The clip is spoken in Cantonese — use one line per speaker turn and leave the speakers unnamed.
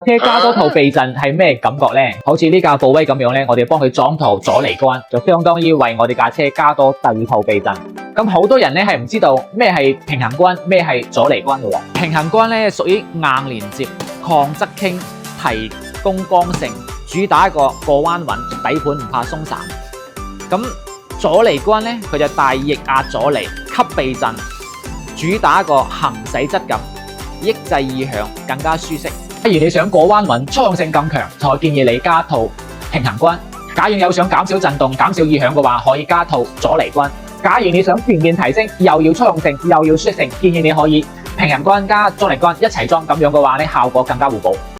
車加多套避震係咩感覺呢？好似呢架暴威咁樣呢，我哋幫佢裝套阻尼杆，就相當於為我哋架車加多第二套避震。咁好多人呢係唔知道咩係平衡杆，咩係阻尼杆嘅喎。平衡杆呢屬於硬連接、抗側傾、提供剛性，主打一個過彎穩，底盤唔怕鬆散。咁阻尼杆呢，佢就大逆壓阻尼、吸避震，主打一個行駛質感，抑制異響，更加舒適。假如你想過彎穩，操控性更強，就建議你加套平衡杆。假如你有想減少震動、減少異響嘅話，可以加套阻尼杆。假如你想全面提升，又要操控性又要舒適性，建議你可以平衡杆加阻尼杆一齊裝，咁樣嘅話咧，效果更加互補。